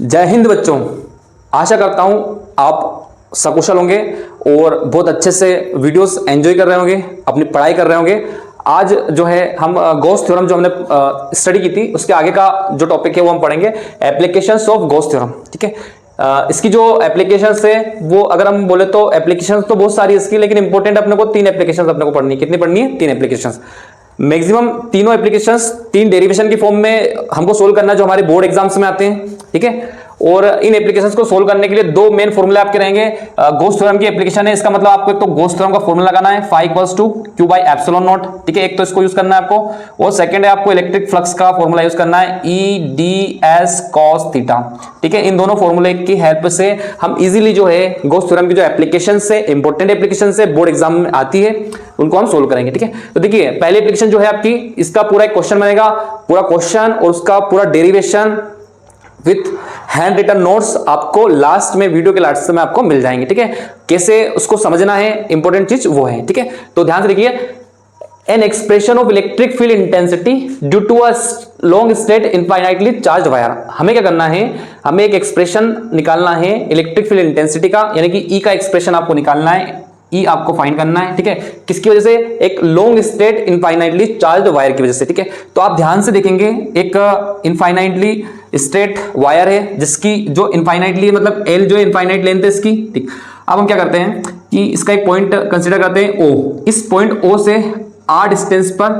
जय हिंद बच्चों, आशा करता हूं आप सकुशल होंगे और बहुत अच्छे से वीडियोस एंजॉय कर रहे होंगे, अपनी पढ़ाई कर रहे होंगे। आज जो है हम गॉस थ्योरम जो हमने स्टडी की थी उसके आगे का जो टॉपिक है वो हम पढ़ेंगे, एप्लीकेशंस ऑफ गॉस थ्योरम। ठीक है, इसकी जो एप्लीकेशंस है वो अगर हम बोले तो एप्लीकेशंस तो बहुत सारी इसकी, लेकिन इंपॉर्टेंट अपने को 3 एप्लीकेशंस अपने को पढ़नी है। कितनी पढ़नी है? 3 एप्लीकेशंस। मैक्सिमम तीनों एप्लीकेशंस 3 डेरिवेशन की फॉर्म में हमको सोल्व करना, जो हमारे बोर्ड एग्जाम्स में आते हैं। ठीक है, और इन एप्लीकेशंस को सोल्व करने के लिए 2 मेन फॉर्मूले आपके रहेंगे। गॉस थ्योरम की एप्लीकेशन है, इसका मतलब आपको एक तो गॉस थ्योरम का फॉर्मूला लगाना है, phi = q by epsilon naught. ठीक है, एक तो इसको यूज करना है आपको, और सेकंड है आपको इलेक्ट्रिक फ्लक्स का फॉर्मूला यूज करना है, E/ds cos थीटा। ठीक है, इन दोनों फॉर्मूले की हेल्प से हम इजीली जो है गॉस थ्योरम की जो एप्लीकेशन से इंपॉर्टेंट एप्लीकेशन से बोर्ड एग्जाम में आती है उनको हम सोल्व करेंगे। ठीक है, तो देखिए पहली एप्लीकेशन जो है आपकी, इसका पूरा एक क्वेश्चन बनेगा, पूरा क्वेश्चन और उसका पूरा derivation with hand written notes आपको लास्ट में, वीडियो के लास्ट में आपको मिल जाएंगे। ठीक है, कैसे उसको समझना है, इंपॉर्टेंट चीज वो है। ठीक है, तो ध्यान से देखिए, an expression of electric field intensity due to a long straight infinitely charged wire. हमें क्या करना है, हमें एक एक्सप्रेशन निकालना है इलेक्ट्रिक फील्ड इंटेंसिटी का, यानी कि ई का एक्सप्रेशन आपको निकालना है, ई आपको फाइंड करना है। ठीक है, किसकी वजह से? एक long straight infinitely charged wire की वजह से। ठीक है, तो आप ध्यान से देखेंगे, एक इनफाइनाइटली स्ट्रेट वायर है जिसकी जो इनफाइनाइटली मतलब एल जो इनफाइनाइट लेंथ है इसकी। ठीक, अब हम क्या करते हैं कि इसका एक पॉइंट कंसीडर करते हैं ओ। इस पॉइंट ओ से आर डिस्टेंस पर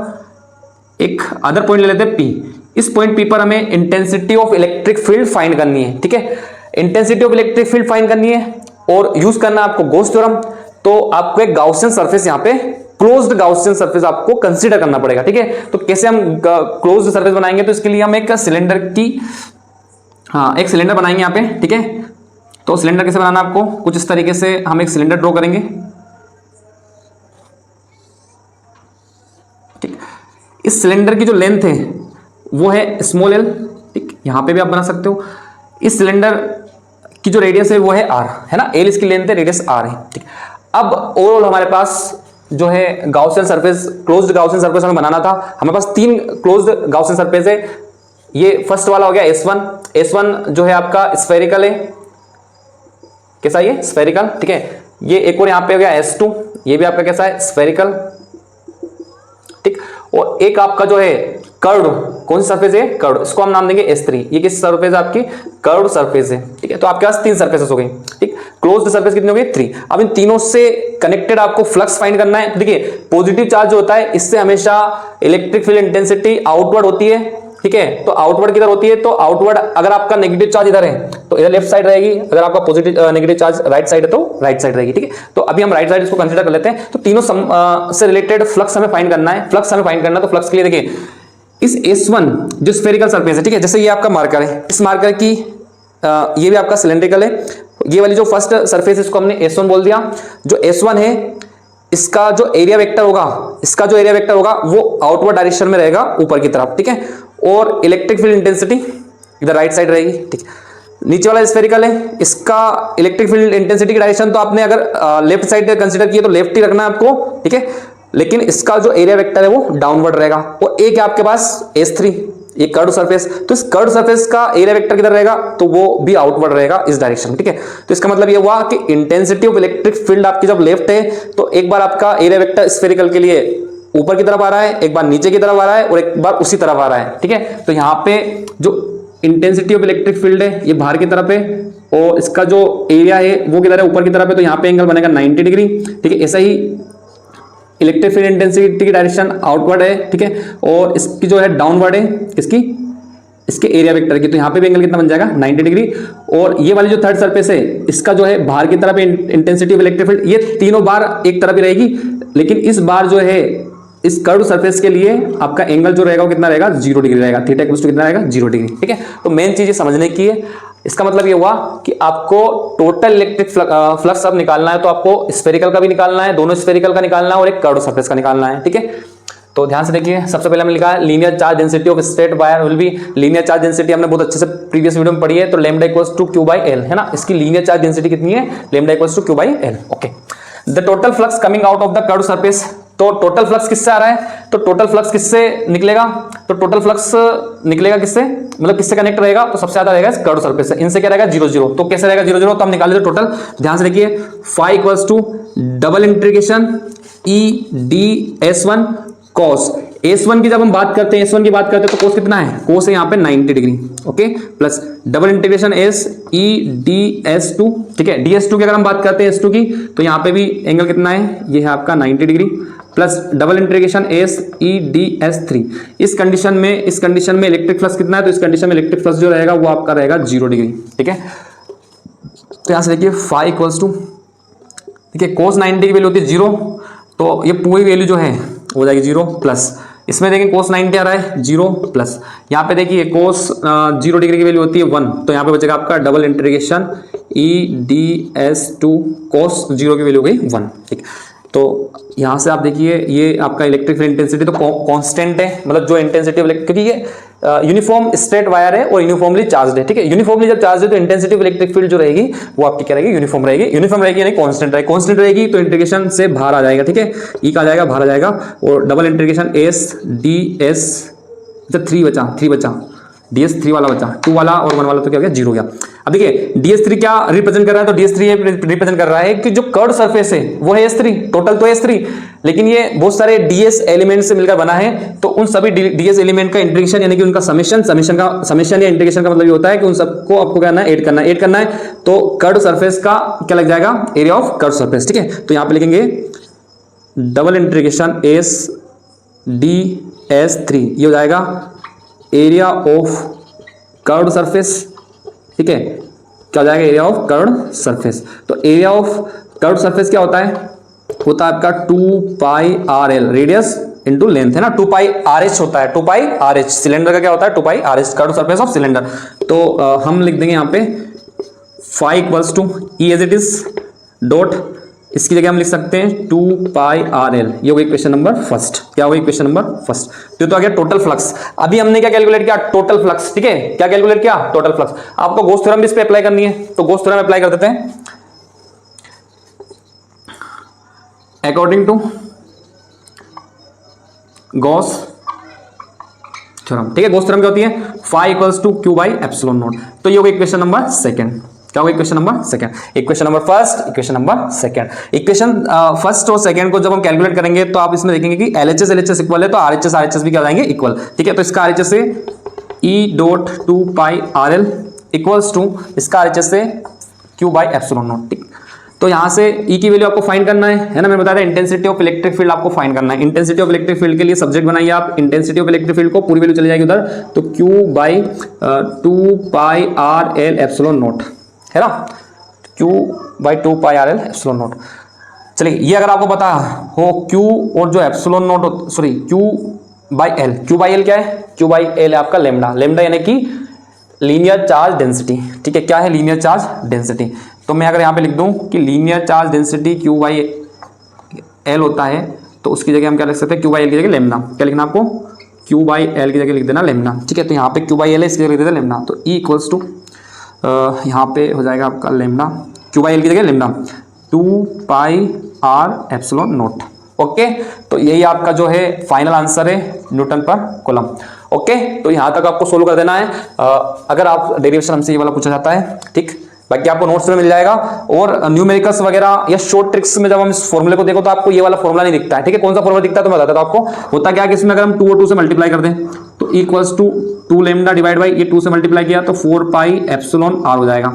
एक अदर पॉइंट ले लेते हैं पी। इस पॉइंट पी पर हमें intensity of electric field find करनी है। ठीक है, intensity of electric field find करनी है और यूज करना है आपको गॉस थ्योरम। तो आपको एक गाउसियन सरफेस, यहाँ पे क्लोज्ड गाउसियन सरफेस आपको कंसीडर करना पड़ेगा। ठीक है, तो कैसे हम क्लोज्ड सरफेस बनाएंगे? तो इसके लिए हम एक सिलेंडर की एक सिलेंडर बनाएंगे यहाँ पे। ठीक है, तो सिलेंडर कैसे बनाना आपको, कुछ इस तरीके से हम एक सिलेंडर ड्रॉ करेंगे। ठीक, इस सिलेंडर की जो लेंथ है वो है स्मॉल एल। ठीक, यहां पे भी आप बना सकते हो। इस सिलेंडर की जो रेडियस है वो है आर, है ना, एल इसकी लेंथ है, रेडियस आर है। ठीक, अब ओवरऑल हमारे पास जो है Gaussian surface, closed Gaussian surface हमें बनाना था। हमारे पास 3 क्लोज्ड गाउसियन सरफेस है। ये फर्स्ट वाला हो गया S1। S1 जो है आपका स्फेरिकल है, कैसा? ये स्फेरिकल। ठीक है, ये एक और यहां पे हो गया S2, ये भी आपका कैसा है? स्फेरिकल। ठीक, और एक आपका जो है कर्व, कौन सी सरफेस है? कर्व, इसको हम नाम देंगे S3। ये किस सरफेस है आपकी? कर्व सरफेस है। ठीक है, तो आपके पास 3 सरफेसेस हो गई। ठीक, क्लोज्ड सरफेस कितनी हो गई? 3। अब इन तीनों से कनेक्टेड आपको फ्लक्स फाइंड करना है। देखिए पॉजिटिव चार्ज जो होता है इससे हमेशा इलेक्ट्रिक फील्ड इंटेंसिटी आउटवर्ड होती है। ठीक है, तो आउटवर्ड किधर होती है? तो आउटवर्ड अगर आपका नेगेटिव चार्ज इधर है तो इधर लेफ्ट साइड रहेगी, अगर आपका positive negative charge right side है तो राइट साइड रहेगी। ठीक है, तो अभी हम राइट साइड इसको कंसीडर कर लेते हैं। तो तीनों से रिलेटेड फ्लक्स हमें फाइंड करना है। फ्लक्स हमें फाइंड करना है, तो फ्लक्स के लिए देखिए इस S1 जो स्फेरिकल सरफेस है, ठीक है, जैसे ये आपका मार्कर है, इस मार्कर की ये भी आपका सिलेंड्रिकल है। ये वाली जो फर्स्ट सरफेस इसको हमने S1 बोल दिया। जो S1 है इसका जो एरिया वेक्टर होगा, इसका जो एरिया वेक्टर होगा वो आउटवर्ड डायरेक्शन में रहेगा, ऊपर की तरफ। ठीक है, और इलेक्ट्रिक फील्ड इंटेंसिटी इधर राइट साइड रहेगी। ठीक, नीचे वाला स्फेरिकल है, इसका इलेक्ट्रिक फील्ड इंटेंसिटी की डायरेक्शन तो आपने अगर लेफ्ट साइड कंसीडर किया तो लेफ्ट ही रखना है आपको। ठीक है, लेकिन इसका जो एरिया वेक्टर है वो डाउनवर्ड रहेगा। और एक है आपके पास S3, ये कर्व सरफेस, तो इस कर्व सरफेस का एरिया वेक्टर किधर रहेगा? तो वो भी आउटवर्ड रहेगा इस डायरेक्शन में। ठीक है, तो इसका मतलब ये हुआ कि इंटेंसिटी ऑफ इलेक्ट्रिक फील्ड आपकी जब लेफ्ट है तो एक बार आपका एरिया वेक्टर स्फेरिकल के लिए ऊपर की तरफ आ रहा है, एक बार नीचे की तरफ आ रहा है और एक बार उसी तरफ आ रहा है। ठीक है, तो यहाँ पे जो इंटेंसिटी ऑफ इलेक्ट्रिक फील्ड है ये बाहर की तरफ है और इसका जो एरिया है वो किधर है? ऊपर की तरफ है, तो यहाँ पे एंगल बनेगा 90 डिग्री। ठीक है, ऐसा ही इलेक्ट्रिक फील्ड इंटेंसिटी की डायरेक्शन आउटवर्ड है। ठीक है, और इसकी जो है डाउनवर्ड है, इसकी इसके एरिया वेक्टर की, तो यहाँ पे भी एंगल कितना बन जाएगा? 90 डिग्री। और ये वाली जो थर्ड सरफेस है इसका जो है बाहर की तरफ इंटेंसिटी ऑफ इलेक्ट्रिक फील्ड, ये तीनों बार एक तरफ ही रहेगी, लेकिन इस बार जो है इस कर्व सरफेस के लिए आपका एंगल जो रहेगा वो कितना रहेगा? 0 डिग्री रहेगा। थीटा इक्वल्स टू कितना रहेगा? 0 डिग्री। ठीक है, तो मेन चीज ये समझने की है। इसका मतलब ये हुआ कि आपको टोटल इलेक्ट्रिक फ्लक्स अब निकालना है, तो आपको स्फेरिकल का भी निकालना है, दोनों स्फेरिकल का निकालना है और एक कर्व सरफेस का निकालना है। ठीक है, तो ध्यान से देखिए, सबसे पहले हमने लिखा है linear charge density of straight wire will be, linear charge density हमने बहुत अच्छे से प्रीवियस वीडियो में पढ़ी है, तो lambda equals to Q by L, है ना। इसकी लीनियर चार्ज डेंसिटी कितनी है? Lambda equals to Q by L। Okay, the total flux coming out of the curve surface, तो टोटल फ्लक्स किससे आ रहा है, तो टोटल फ्लक्स किससे निकलेगा, तो टोटल फ्लक्स निकलेगा किससे, मतलब किससे कनेक्ट रहेगा, तो सबसे ज्यादा रहेगा कर्व सरफेस से। इनसे क्या रहेगा 0 0, तो कैसे रहेगा 0 0, तो हम निकाल लेते टोटल। ध्यान से देखिए, phi equals to double integration E ds1 cos S1 की जब हम बात करते हैं, S1 की बात करते हैं तो cos कितना है, cos है यहाँ पे 90 degree, okay, plus double integration S E ds2, ठीक है, ds2 की अगर हम बात करते हैं S2 की, तो यहाँ पे भी एंगल कितना है, ये है आपका 90 degree, plus double integration S E ds3। इस कंडीशन में इलेक्ट्रिक फ्लक्स कितना है, तो इस कंडीशन में इलेक्ट्रिक फ्लक्स जो रहेगा वो आपका रहेगा 0 डिग्री, ठीक है। तो यहाँ से देखिए phi इक्वल्स टू, देखिए cos 90 की वैल्यू होती है 0, तो ये पूरी वैल्यू जो है हो जाएगी 0, प्लस इसमें देखिए cos 90 आ रहा है 0, प्लस यहाँ पे देखिए cos 0 डिग्री की वैल्यू होती है 1, तो यहाँ पे बचेगा आपका double integration E ds2 cos 0 की वैल्यू हो गई 1, ठीक। तो यहाँ से आप देखिए ये आपका इलेक्ट्रिक फील्ड इंटेंसिटी तो कांस्टेंट है, मतलब जो इंटेंसिटी ऑफ इलेक्ट्रिक, क्योंकि ये यूनिफॉर्म स्ट्रेट वायर है और यूनिफॉर्मली चार्ज है, ठीक है। यूनिफॉर्मली जब चार्ज है तो इंटेंसिटी ऑफ इलेक्ट्रिक फील्ड जो रहेगी वो आपकी क्या रहेगी, यूनिफॉर्म रहेगी यानी कांस्टेंट रहेगी। कांस्टेंट रहेगी तो इंटीग्रेशन से बाहर आ जाएगा, ठीक है, ई का आ जाएगा बाहर आ जाएगा, और double integration S D S 3 बचा ds3 वाला बचा, 2 वाला और 1 वाला तो क्या हो गया 0 हो गया। अब देखिए ds3 क्या रिप्रेजेंट कर रहा है, तो ds3 रिप्रेजेंट कर रहा है कि जो कर्व सरफेस है वो है s3, टोटल तो s3, लेकिन ये बहुत सारे ds एलिमेंट से मिलकर बना है, तो उन सभी ds एलिमेंट का इंटीग्रेशन यानी कि उनका समेशन या इंटीग्रेशन का मतलब ये होता है कि उन सबको आपको क्या ऐड करना है, तो कर्व सरफेस का क्या लग जाएगा, एरिया ऑफ कर्व सरफेस, ठीक है। तो यहाँ पे लिखेंगे डबल इंटीग्रेशन s ds3, ये हो जाएगा एरिया ऑफ कर्व्ड सरफेस, ठीक है, क्या हो जाएगा एरिया ऑफ कर्व्ड सरफेस। तो एरिया ऑफ कर्व्ड सरफेस क्या होता है आपका 2 pi RL, radius into length है ना, 2 पाई RH होता है, 2 पाई RH सिलेंडर का क्या होता है 2 pi RH, curved surface of cylinder. तो हम लिख देंगे यहाँ पे phi equals to E as it is dot, इसकी जगह हम लिख सकते हैं 2 पाई RL, ये हो गई क्वेश्चन नंबर फर्स्ट, क्या हो गई क्वेश्चन नंबर फर्स्ट। तो आ गया टोटल फ्लक्स। अभी हमने क्या कैलकुलेट किया, टोटल फ्लक्स, ठीक है, क्या कैलकुलेट किया, टोटल फ्लक्स। आपको गॉस थ्योरम भी इस पे अप्लाई करनी है, तो गॉस थ्योरम अप्लाई कर देते हैं। अकॉर्डिंग टू गॉस थ्योरम, ठीक है, गॉस थ्योरम क्या होती है, phi equals to q by epsilon naught. तो ये हो गई इक्वेशन नंबर सेकंड, क्या होगा equation number second, equation number first, equation number second. Equation first और सेकंड को जब हम कैलकुलेट करेंगे तो आप इसमें देखेंगे कि LHS इक्वल है, तो RHS भी क्या हो जाएंगे इक्वल, ठीक है। तो इसका RHS से E dot 2 pi RL equals to इसका RHS से q बाई एप्सिलॉन नॉट, ठीक। तो यहाँ से E की वैल्यू आपको फाइंड करना है ना, मैंने बताया था इंटेंसिटी ऑफ इलेक्ट्रिक फील्ड आपको फाइंड करना है। इंटेंसिटी ऑफ इलेक्ट्रिक फील्ड के लिए सब्जेक्ट बनाइए आप, इंटेंसिटी ऑफ इलेक्ट्रिक फील्ड को पूरी वैल्यू चली जाएगी उधर, तो q by 2 pi RL epsilon not है ना, q by 2 pi RL epsilon not. चलिए ये अगर आपको पता हो q और जो epsilon not, sorry q by l क्या है, q बाई l है आपका लेमडा यानी कि लीनियर चार्ज डेंसिटी, ठीक है, क्या है लीनियर चार्ज डेंसिटी। तो मैं अगर यहाँ पे लिख दूं कि linear charge density q by l होता है, तो उसकी जगह हम क्या लिख सकते हैं, q बाई l की जगह लेमडा, क्या लिखना आपको q बाई l की जगह लिख देना लेमडा, ठीक है। तो यहाँ पे q बाई l है, इसकी जगह लिख देना लेमडा, तो E इक्वल्स टू यहाँ पे हो जाएगा आपका लेमडा, q बाई l की जगह lambda 2 pi r epsilon not, okay. तो यही आपका जो है फाइनल आंसर है न्यूटन पर कूलम, ओके। तो यहाँ तक आपको सोल्व कर देना है। अगर आप डेरिवेशन हमसे ये वाला पूछा जाता है, ठीक, बाकी आपको नोट्स में मिल जाएगा, और न्यूमेरिकल्स वगैरह या शॉर्ट ट्रिक्स में जब हम इस फॉर्मूले को देखो तो आपको ये वाला फॉर्मूला नहीं दिखता है, ठीक है। कौन सा फॉर्मूला दिखता है तो मैं बताता हूं आपको। होता क्या है कि इसमें अगर हम 2 और 2 से मल्टीप्लाई कर दें तो equals to 2 lambda divide by, ये 2 से मल्टीप्लाई किया तो 4 पाई एप्सिलॉन r हो जाएगा,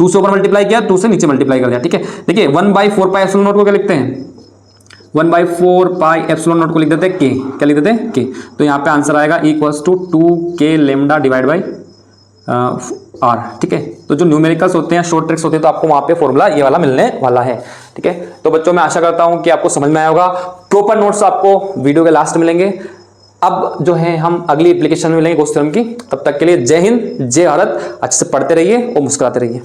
2 से ऊपर मल्टीप्लाई किया 2 से नीचे मल्टीप्लाई कर दिया, ठीक है। देखिए 1/4 पाई एप्सिलॉन नॉट को क्या लिखते हैं, 1/4 पाई एप्सिलॉन नॉट को लिख देते हैं k, क्या लिख देते हैं k। तो यहाँ पे आंसर आएगा equals to 2k lambda divide by r, ठीक है। तो जो न्यूमेरिकल्स होते हैं, शॉर्ट ट्रिक्स होते हैं, तो आपको वहां पे फॉर्मूला ये वाला मिलने वाला है, ठीक है। तो बच्चों मैं आशा करता हूं कि आपको समझ में आया होगा। प्रॉपर नोट्स आपको वीडियो के लास्ट मिलेंगे। अब जो है हम अगली एप्लीकेशन में मिलेंगे गॉस थ्योरम की। तब तक के लिए जय हिंद, जय भारत। अच्छे से पढ़ते रहिए और मुस्कुराते रहिए।